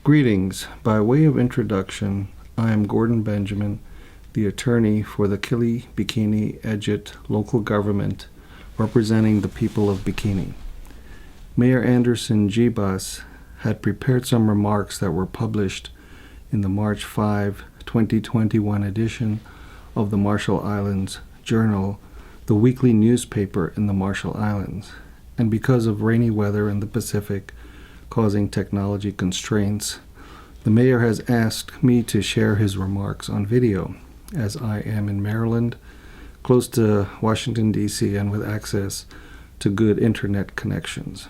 Greetings. By way of introduction, I am Gordon Benjamin, the attorney for the Kili-Bikini-Ejit local government representing the people of Bikini. Mayor Anderson Jibas had prepared some remarks that were published in the March 5, 2021 edition of the Marshall Islands Journal, the weekly newspaper in the Marshall Islands. And because of rainy weather in the Pacific causing technology constraints, the mayor has asked me to share his remarks on video, as I am in Maryland, close to Washington, D.C., and with access to good internet connections.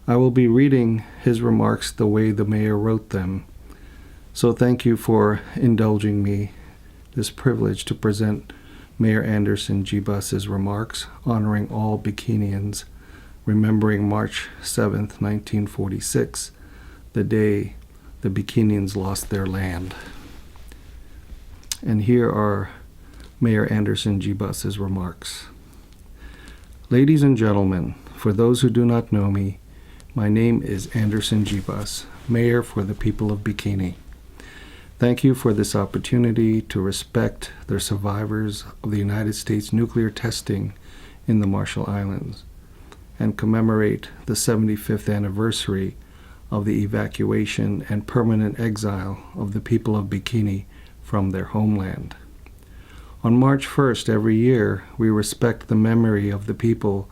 I will be reading his remarks the way the mayor wrote them, so thank you for indulging me this privilege to present Mayor Anderson Jibas' remarks honoring all Bikinians, remembering March 7, 1946, the day the Bikinians lost their land. And here are Mayor Anderson Jibas' remarks. Ladies and gentlemen, for those who do not know me, my name is Anderson Jibas, Mayor for the people of Bikini. Thank you for this opportunity to respect the survivors of the United States nuclear testing in the Marshall Islands and commemorate the 75th anniversary of the evacuation and permanent exile of the people of Bikini from their homeland. On March 1st every year, we respect the memory of the people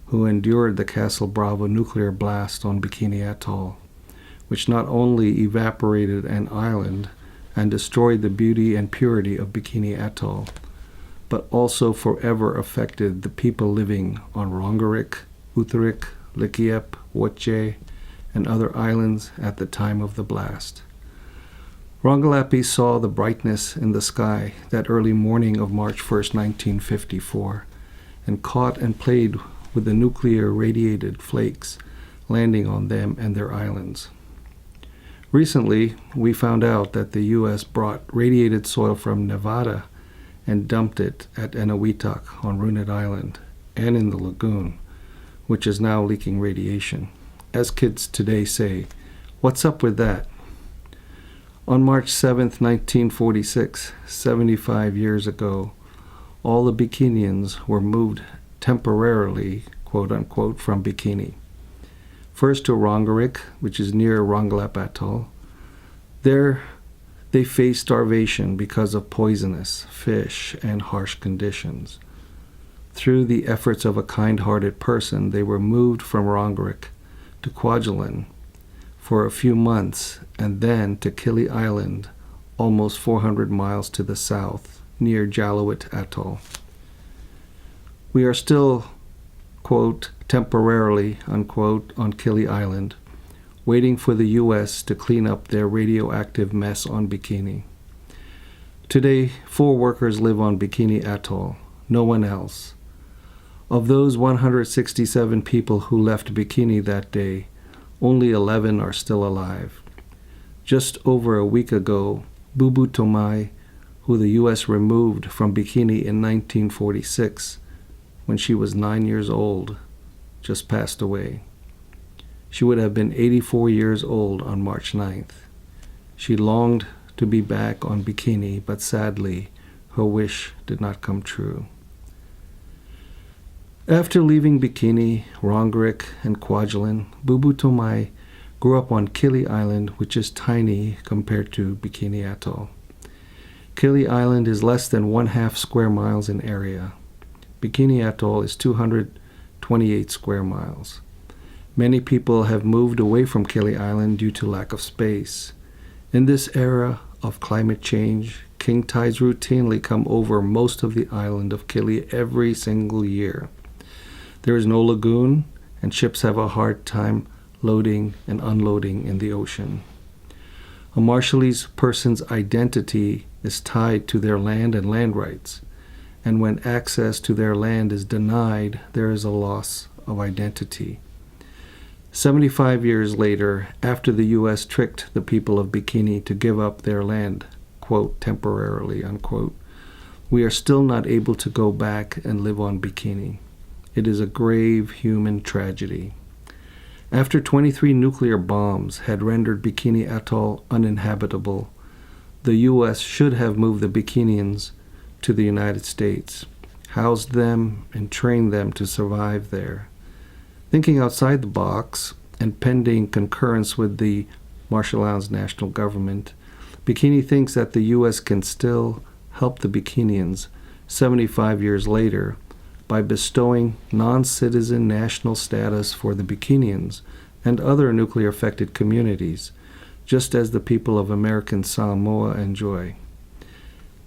who endured the Castle Bravo nuclear blast on Bikini Atoll, which not only evaporated an island and destroyed the beauty and purity of Bikini Atoll, but also forever affected the people living on Rongerik, Utherik, Likiep, Otemjej, and other islands at the time of the blast. Rongelappi saw the brightness in the sky that early morning of March 1st, 1954, and caught and played with the nuclear radiated flakes landing on them and their islands. Recently, we found out that the U.S. brought radiated soil from Nevada and dumped it at Eniwetok on Runit Island and in the lagoon, which is now leaking radiation. As kids today say, what's up with that? On March 7, 1946, 75 years ago, all the Bikinians were moved temporarily, quote unquote, from Bikini. First to Rongerik, which is near Rongelap Atoll. There, they faced starvation because of poisonous fish and harsh conditions. Through the efforts of a kind-hearted person, they were moved from Rongerik to Kwajalein for a few months, and then to Kili Island, almost 400 miles to the south, near Jalowit Atoll. We are still, quote, temporarily, unquote, on Kili Island, waiting for the U.S. to clean up their radioactive mess on Bikini. Today, 4 workers live on Bikini Atoll, no one else. Of those 167 people who left Bikini that day, only 11 are still alive. Just over a week ago, Bubu Tomai, who the U.S. removed from Bikini in 1946, when she was 9 years old, just passed away. She would have been 84 years old on March 9th. She longed to be back on Bikini, but sadly, her wish did not come true. After leaving Bikini, Rongerik, and Kwajalein, Bubu Tomai grew up on Kili Island, which is tiny compared to Bikini Atoll. Kili Island is less than 1/2 square miles in area. Bikini Atoll is 228 square miles. Many people have moved away from Kili Island due to lack of space. In this era of climate change, king tides routinely come over most of the island of Kili every single year. There is no lagoon, and ships have a hard time loading and unloading in the ocean. A Marshallese person's identity is tied to their land and land rights, and when access to their land is denied, there is a loss of identity. 75 years later, after the U.S. tricked the people of Bikini to give up their land, quote, temporarily, unquote, we are still not able to go back and live on Bikini. It is a grave human tragedy. After 23 nuclear bombs had rendered Bikini Atoll uninhabitable, the U.S. should have moved the Bikinians to the United States, housed them, and trained them to survive there. Thinking outside the box, and pending concurrence with the Marshall Islands national government, Bikini thinks that the U.S. can still help the Bikinians 75 years later by bestowing non-citizen national status for the Bikinians and other nuclear-affected communities, just as the people of American Samoa enjoy.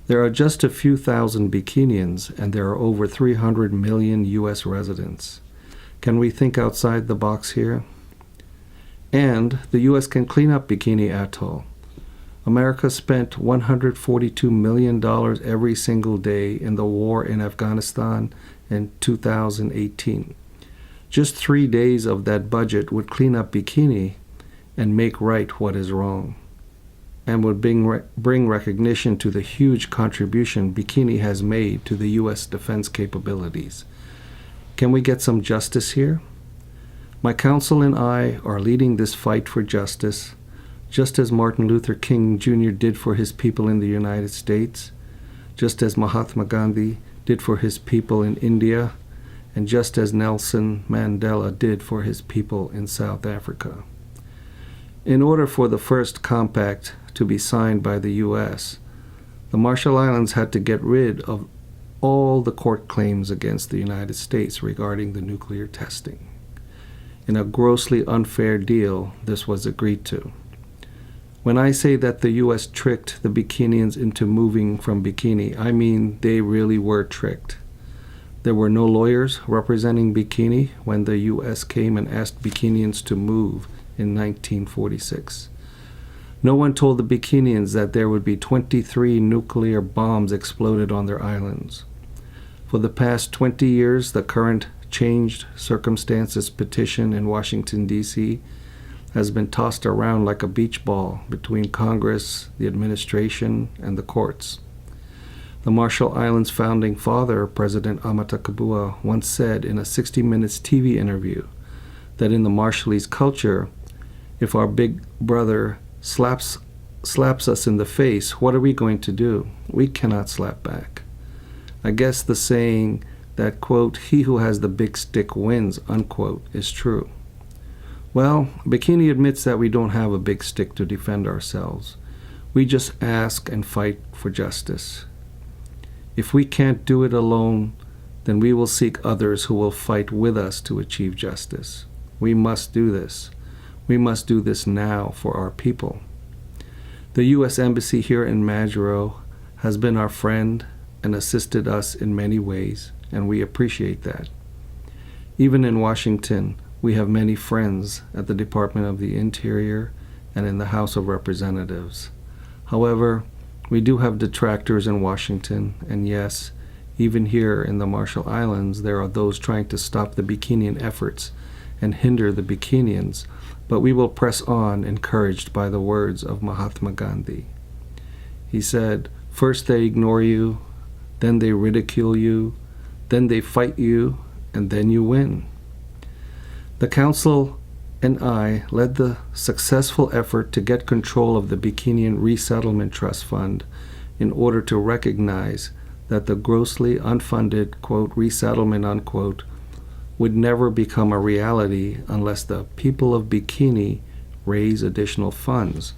There are just a few thousand Bikinians, and there are over 300 million U.S. residents. Can we think outside the box here? And the U.S. can clean up Bikini Atoll. America spent $142 million every single day in the war in Afghanistan in 2018. Just 3 days of that budget would clean up Bikini and make right what is wrong, and would bring recognition to the huge contribution Bikini has made to the U.S. defense capabilities. Can we get some justice here? My council and I are leading this fight for justice, just as Martin Luther King Jr. did for his people in the United States, just as Mahatma Gandhi did for his people in India, and just as Nelson Mandela did for his people in South Africa. In order for the first compact to be signed by the U.S., the Marshall Islands had to get rid of all the court claims against the United States regarding the nuclear testing. In a grossly unfair deal, this was agreed to. When I say that the U.S. tricked the Bikinians into moving from Bikini, I mean they really were tricked. There were no lawyers representing Bikini when the U.S. came and asked Bikinians to move in 1946. No one told the Bikinians that there would be 23 nuclear bombs exploded on their islands. For the past 20 years, the current Changed Circumstances petition in Washington, D.C. has been tossed around like a beach ball between Congress, the administration, and the courts. The Marshall Islands founding father, President Amata Kabua, once said in a 60 Minutes TV interview that in the Marshallese culture, if our big brother slaps us in the face, what are we going to do? We cannot slap back. I guess the saying that, quote, he who has the big stick wins, unquote, is true. Well, Bikini admits that we don't have a big stick to defend ourselves. We just ask and fight for justice. If we can't do it alone, then we will seek others who will fight with us to achieve justice. We must do this. We must do this now for our people. The U.S. Embassy here in Majuro has been our friend and assisted us in many ways, and we appreciate that. Even in Washington, we have many friends at the Department of the Interior and in the House of Representatives. However, we do have detractors in Washington, and yes, even here in the Marshall Islands, there are those trying to stop the Bikinian efforts and hinder the Bikinians, but we will press on, encouraged by the words of Mahatma Gandhi. He said, "First they ignore you, then they ridicule you, then they fight you, and then you win." The Council and I led the successful effort to get control of the Bikinian Resettlement Trust Fund in order to recognize that the grossly unfunded, quote, resettlement, unquote, would never become a reality unless the people of Bikini raise additional funds.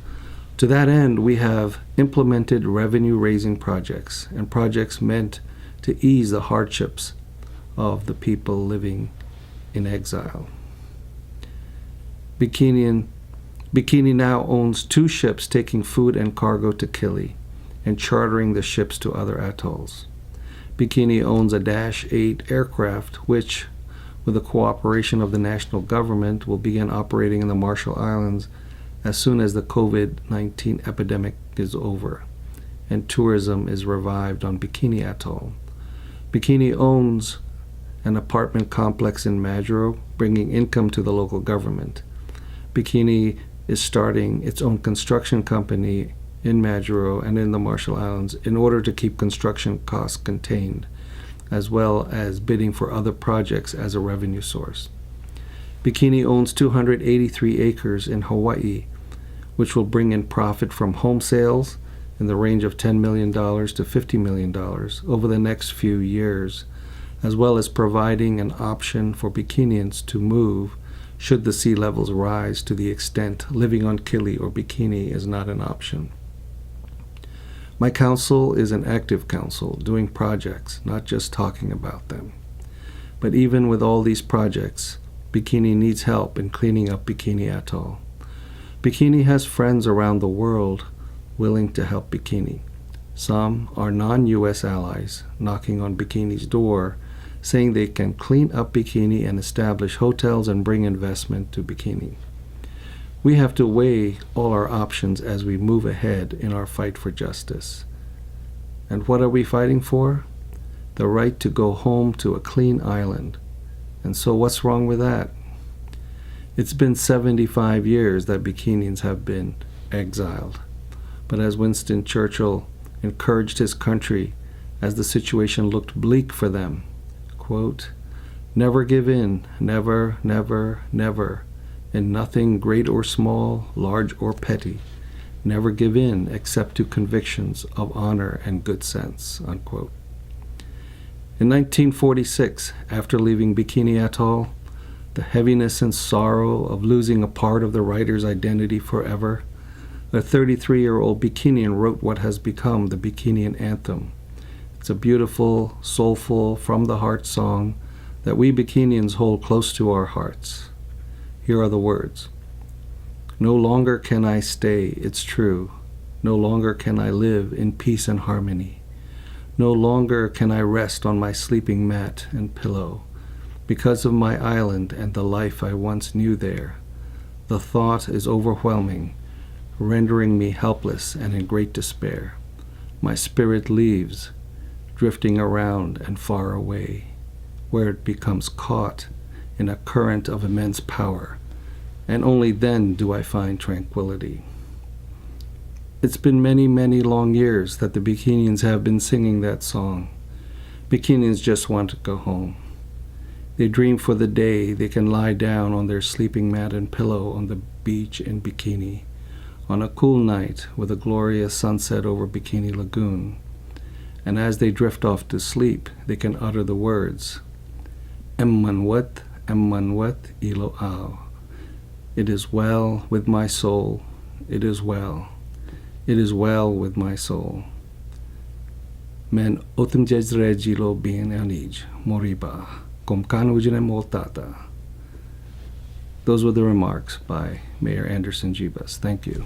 To that end, we have implemented revenue-raising projects and projects meant to ease the hardships of the people living in exile. Bikini now owns 2 ships taking food and cargo to Kili and chartering the ships to other atolls. Bikini owns a Dash 8 aircraft which, with the cooperation of the national government, will begin operating in the Marshall Islands as soon as the COVID-19 epidemic is over and tourism is revived on Bikini Atoll. Bikini owns an apartment complex in Majuro, bringing income to the local government. Bikini is starting its own construction company in Majuro and in the Marshall Islands in order to keep construction costs contained, as well as bidding for other projects as a revenue source. Bikini owns 283 acres in Hawaii, which will bring in profit from home sales in the range of $10 million to $50 million over the next few years, as well as providing an option for Bikinians to move should the sea levels rise to the extent living on Kili or Bikini is not an option. My council is an active council, doing projects, not just talking about them. But even with all these projects, Bikini needs help in cleaning up Bikini Atoll. Bikini has friends around the world willing to help Bikini. Some are non-U.S. allies knocking on Bikini's door, saying they can clean up Bikini and establish hotels and bring investment to Bikini. We have to weigh all our options as we move ahead in our fight for justice. And what are we fighting for? The right to go home to a clean island. And so what's wrong with that? It's been 75 years that Bikinians have been exiled. But as Winston Churchill encouraged his country as the situation looked bleak for them, quote, "Never give in, never, never, never, in nothing great or small, large or petty. Never give in except to convictions of honor and good sense," unquote. In 1946, after leaving Bikini Atoll, the heaviness and sorrow of losing a part of the writer's identity forever, a 33-year-old Bikinian wrote what has become the Bikinian anthem. It's a beautiful, soulful, from-the-heart song that we Bikinians hold close to our hearts. Here are the words. "No longer can I stay, it's true. No longer can I live in peace and harmony. No longer can I rest on my sleeping mat and pillow because of my island and the life I once knew there. The thought is overwhelming, rendering me helpless and in great despair. My spirit leaves, drifting around and far away, where it becomes caught in a current of immense power, and only then do I find tranquility." It's been many, many long years that the Bikinians have been singing that song. Bikinians just want to go home. They dream for the day they can lie down on their sleeping mat and pillow on the beach in Bikini, on a cool night with a glorious sunset over Bikini Lagoon. And as they drift off to sleep, they can utter the words, Emmanwet ilo ao. It is well with my soul, it is well. It is well with my soul. Men Otemjej jilo Bein Anij, MORIBA, Komkanujine Moltata. Those were the remarks by Mayor Anderson Jibas. Thank you.